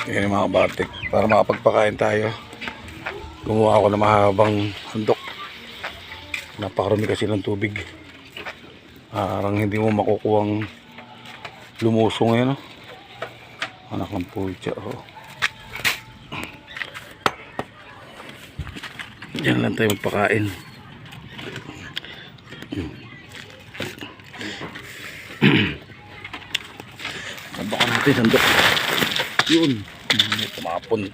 Yan yung mga batik. Para makapagpakain tayo, gumawa ako ng mahabang handok. Napakarami kasi ng tubig. Parang hindi mo makukuhang lumusong ngayon, no? Anak ng putya, oh. Diyan lang tayo magpakain. Baka natin sandok. Yun, may tumapon.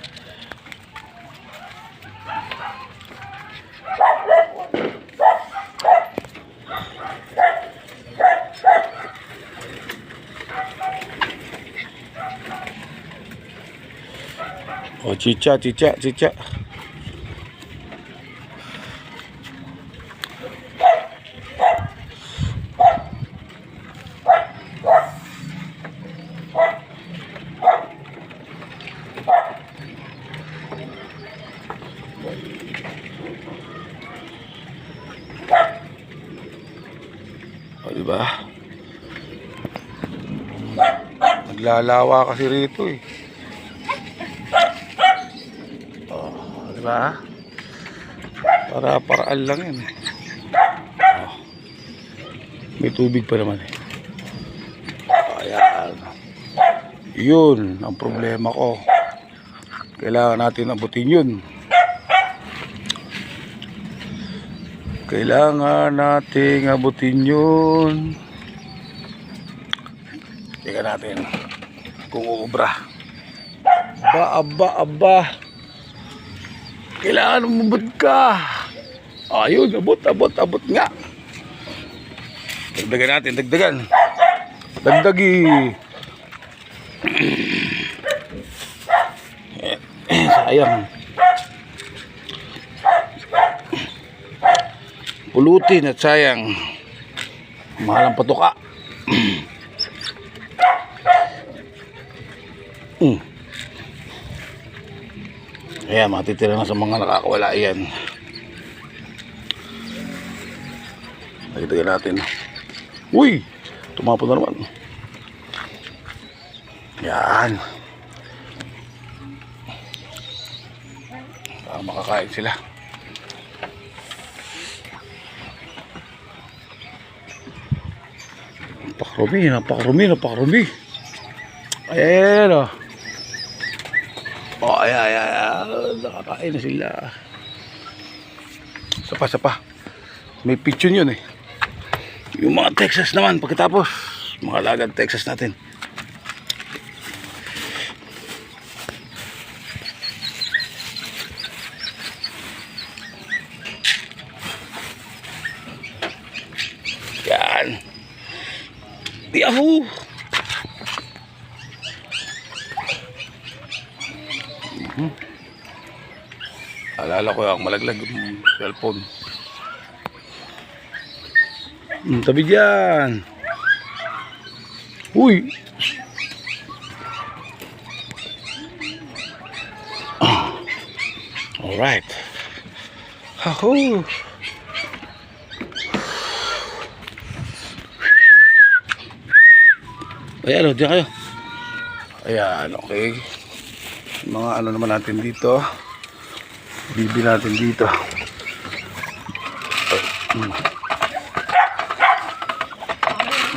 Oh, cica. O, diba? Naglalawa kasi rito eh. O, diba? Para-paraan lang yan. O, may tubig pa naman eh. Ayan. Yun ang problema ko. Kailangan natin abutin yun. Kailangan nating abutin yun. Tingnan natin kung uubra. Aba. Kailangan umubot ka. Ayun, abot nga. Dagdagan natin, Dagdagi. Sayang. Pulutin at sayang. Mahal ang patuka. Ayan, matitira na sa mga nakakawala yan. Nagdagan natin. Uy! Tumapon na naman. Yan. Para makakain sila. Napakarumi. Ayan o. Oh, ayan. Nakakain na sila. Sapa. May pigeon yun eh. Yung mga Texas naman pagkatapos. Mga lagad Texas natin. Yan. Yahoo! Alala ko yung malaglag yung cellphone. Tabi dyan. Uy! Alright. Yahoo! Ayan o, diyan kayo. Ayan, okay. Mga ano naman natin dito. Bibi natin dito.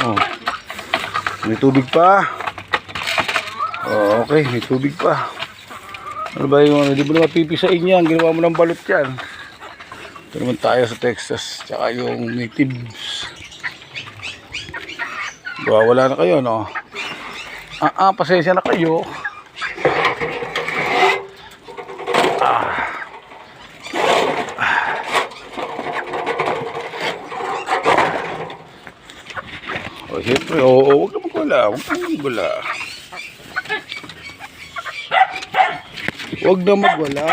Oh. May tubig pa. Oh, okay, may tubig pa. Ano ba yung, hindi mo na mapipisain yan. Ginawa mo ng balot yan. Ito naman tayo sa Texas. Tsaka yung natives. Wala na kayo, no? Pasensya na kayo. O, siyempre, huwag na magwala. Huwag na magwala.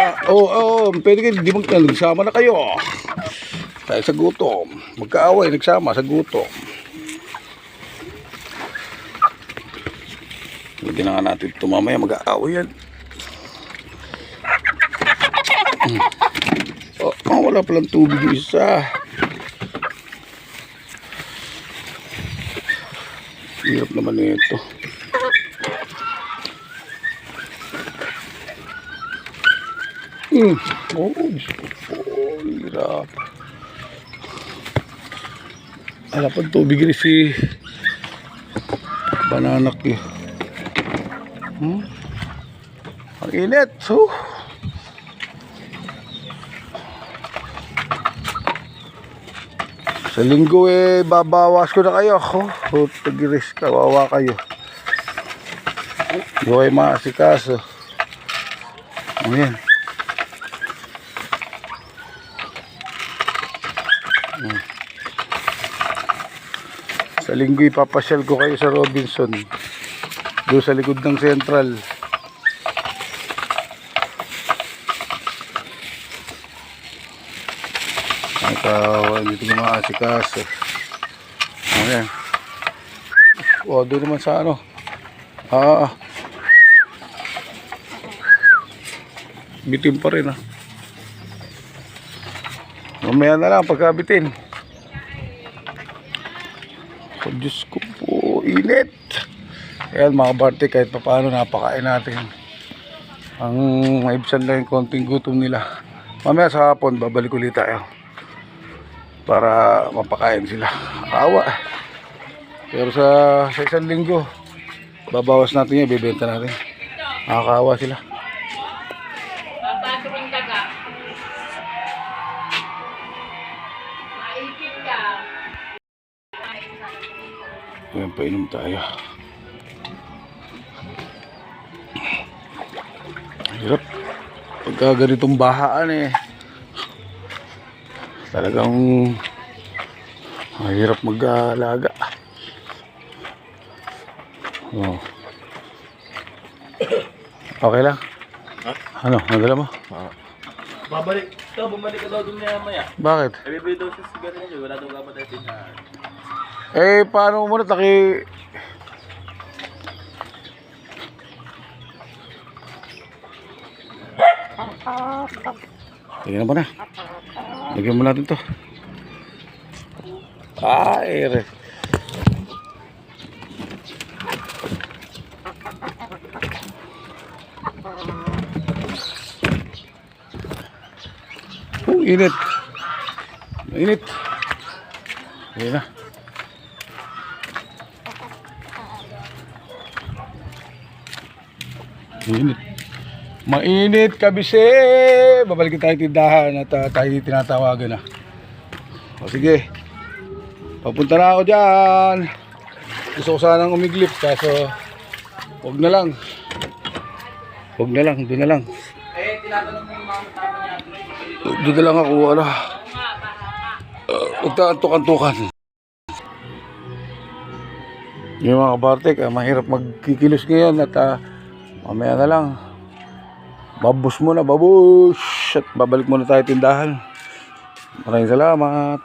Pwede kayo, di nagsama na kayo. Tayo sa gutom. Magkaaway, nagsama sa gutom. Hindi na nga natin ito mamaya, mag-aaway yan. Wala palang tubig yung isa. Hirap naman nito. Oh, Diyos ko po. Hirap. Ala pa tubig rin si Bananak yun. Ang init. So, sa linggo babawas ko na kayo. Tagiris, kawawa kayo. Hindi ko kayo maasikaso. Ayan. Sa linggo ipapasyal ko kayo sa Robinson. Doon sa likod ng Central. Hindi ko maasikaso. Ayan. Doon naman sa ano. Bitin pa rin Mamaya na lang pagkabitin. Diyos ko po, init. Ayan mga barte, kahit pa paano napakain natin. Ang maibsan lang yung konting gutom nila. Mamaya sa hapon babalik ulit tayo para mapakain sila. Awa. Pero sa isang linggo babawas natin yan, bibenta natin. Nakakaawa sila. Ayan, painom tayo. Hirap pagka ganitong bahaan talagang mahirap mag-alaga. Okay lang? Ano? Nadala mo? Bumalik ka daw dun maya. Bakit? Bibili daw sa sigarin nyo, wala daw kapatid din na. Paano mo muna taki... Tingnan mo na. Lagyan mo natin to. Ere. Init. Init. Ayan na. Init. Mainit kabise. Babalik tayo tindahan at tayo tinatawagan na. Sige. Papunta na ako dyan. Gusto ko sanang umiglip kaso wag na lang. Doon na lang. Tinatanong mo yung mga tama niya. Doon na lang ako, magtaantok-antukan. Yung mga kabartek, mahirap magkikilos ngayon at mamaya na lang. Babus muna, babus! At babalik muna tayo tindahan. Maraming salamat.